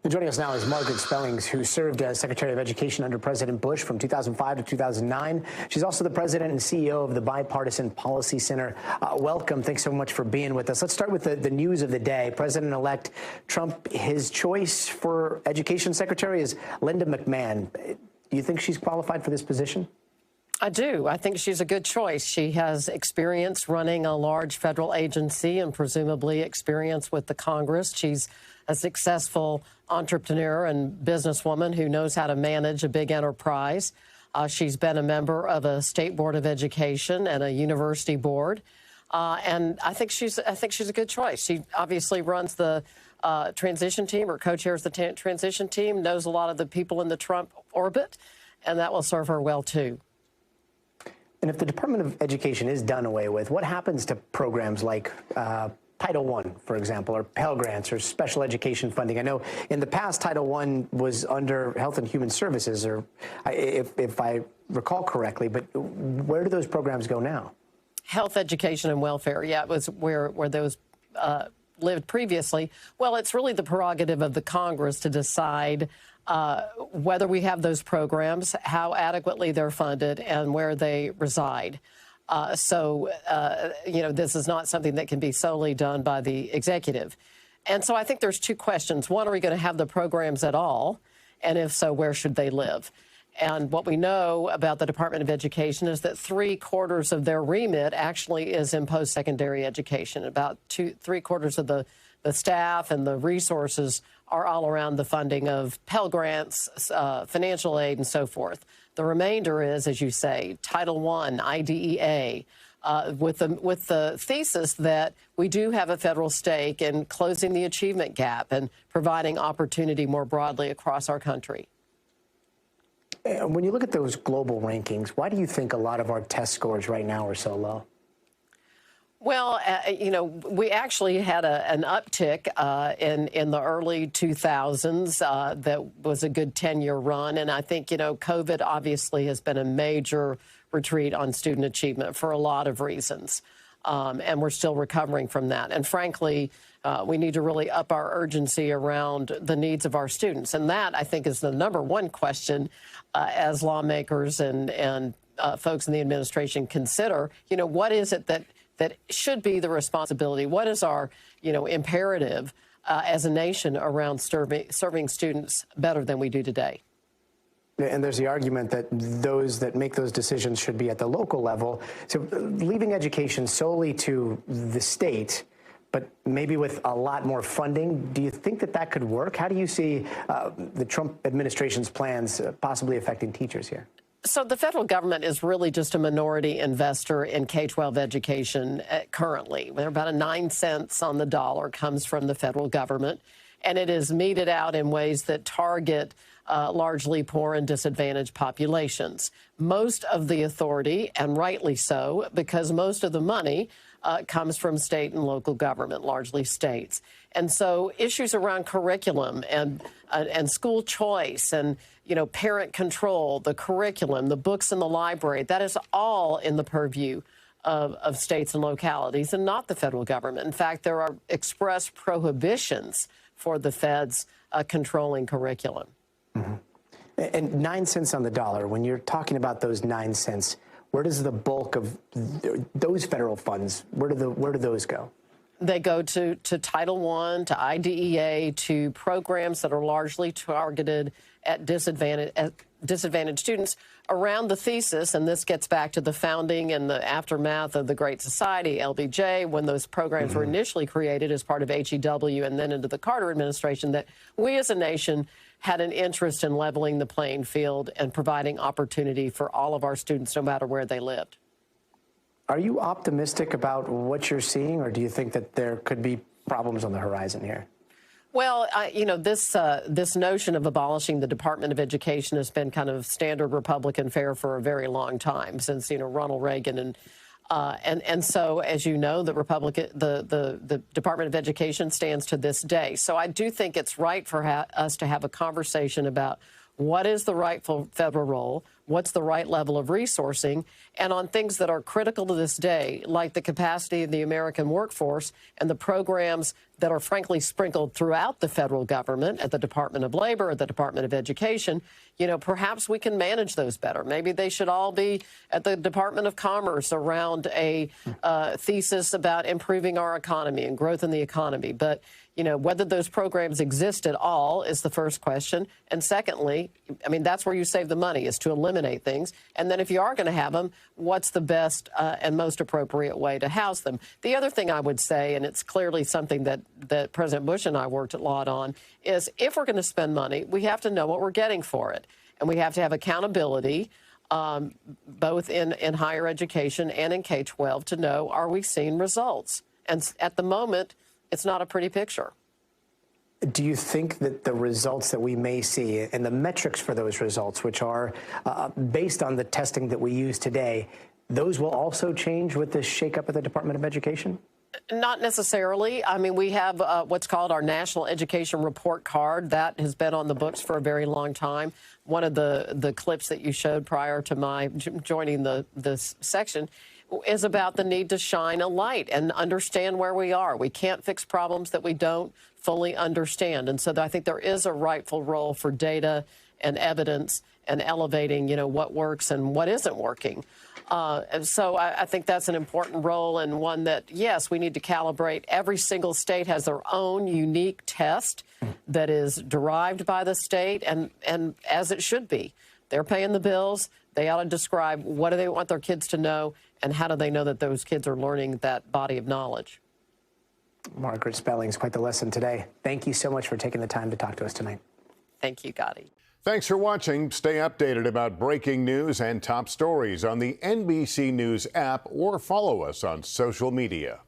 And joining us now is Margaret Spellings, who served as Secretary of Education under President Bush from 2005 to 2009. She's also the president and CEO of the Bipartisan Policy Center. Welcome. Thanks so much for being with us. Let's start with the news of the day. President-elect Trump, his choice for Education Secretary is Linda McMahon. Do you think she's qualified for this position? I do. I think she's a good choice. She has experience running a large federal agency and presumably experience with the Congress. She's a successful entrepreneur and businesswoman who knows how to manage a big enterprise. She's been a member of a state board of education and a university board. And I think she's a good choice. She obviously runs the transition team or co-chairs the transition team, knows a lot of the people in the Trump orbit, and that will serve her well, too. And if the Department of Education is done away with, what happens to programs like Title I, for example, or Pell Grants or special education funding? I know in the past, Title I was under Health and Human Services, or if I recall correctly, but where do those programs go now? Health, education, and welfare. Yeah, it was where those lived previously. Well, it's really the prerogative of the Congress to decide whether we have those programs, how adequately they're funded, and where they reside. This is not something that can be solely done by the executive. And so I think there's two questions. One, are we going to have the programs at all? And if so, where should they live? And what we know about the Department of Education is that 3/4 of their remit actually is in post-secondary education. About 3/4 of the staff and the resources are all around the funding of Pell Grants, financial aid, and so forth. The remainder is, as you say, Title I, IDEA, with the thesis that we do have a federal stake in closing the achievement gap and providing opportunity more broadly across our country. When you look at those global rankings, why do you think a lot of our test scores right now are so low? Well, we actually had an uptick in the early 2000s that was a good 10-year run. And I think, COVID obviously has been a major retreat on student achievement for a lot of reasons. And we're still recovering from that. And frankly, we need to really up our urgency around the needs of our students. And that, I think, is the number one question as lawmakers and folks in the administration consider, what is it that should be the responsibility? What is our, imperative as a nation around serving students better than we do today? And there's the argument that those that make those decisions should be at the local level. So leaving education solely to the state, but maybe with a lot more funding, do you think that could work? How do you see the Trump administration's plans possibly affecting teachers here? So the federal government is really just a minority investor in K-12 education currently. About 9 cents on the dollar comes from the federal government, and it is meted out in ways that target largely poor and disadvantaged populations. Most of the authority, and rightly so, because most of the money comes from state and local government, largely states. And so issues around curriculum and school choice and, parent control, the curriculum, the books in the library, that is all in the purview of states and localities and not the federal government. In fact, there are express prohibitions for the feds controlling curriculum. Mm-hmm. And 9 cents on the dollar, when you're talking about those 9 cents, where does the bulk of those federal funds, where do those go? They go to Title I, to IDEA, to programs that are largely targeted at disadvantaged students around the thesis, and this gets back to the founding and the aftermath of the Great Society, LBJ, when those programs were initially created as part of HEW and then into the Carter administration, that we as a nation had an interest in leveling the playing field and providing opportunity for all of our students, no matter where they lived. Are you optimistic about what you're seeing, or do you think that there could be problems on the horizon here? Well, this notion of abolishing the Department of Education has been kind of standard Republican fare for a very long time, since Ronald Reagan and so, as you know, the Department of Education stands to this day. So I do think it's right for us to have a conversation about what is the rightful federal role, what's the right level of resourcing, and on things that are critical to this day, like the capacity of the American workforce and the programs that are frankly sprinkled throughout the federal government, at the Department of Labor, at the Department of Education. You know, perhaps we can manage those better. Maybe they should all be at the Department of Commerce around a thesis about improving our economy and growth in the economy. But you know, whether those programs exist at all is the first question. And secondly, I mean, that's where you save the money, is to eliminate things. And then if you are going to have them, what's the best and most appropriate way to house them? The other thing I would say, and it's clearly something that President Bush and I worked a lot on, is if we're going to spend money, we have to know what we're getting for it. And we have to have accountability, both in higher education and in K-12, to know, are we seeing results? And at the moment, it's not a pretty picture. Do you think that the results that we may see and the metrics for those results, which are based on the testing that we use today, those will also change with this shakeup at the Department of Education? Not necessarily. I mean, we have what's called our National Education Report Card. That has been on the books for a very long time. One of the clips that you showed prior to my joining this section is about the need to shine a light and understand where we are. We can't fix problems that we don't fully understand. And so I think there is a rightful role for data and evidence and elevating, you know, what works and what isn't working. And so I think that's an important role, and one that, yes, we need to calibrate. Every single state has their own unique test that is derived by the state, and as it should be. They're paying the bills. They ought to describe what do they want their kids to know, and how do they know that those kids are learning that body of knowledge. Margaret Spellings, quite the lesson today. Thank you so much for taking the time to talk to us tonight. Thank you, Gotti. Thanks for watching. Stay updated about breaking news and top stories on the NBC News app, or follow us on social media.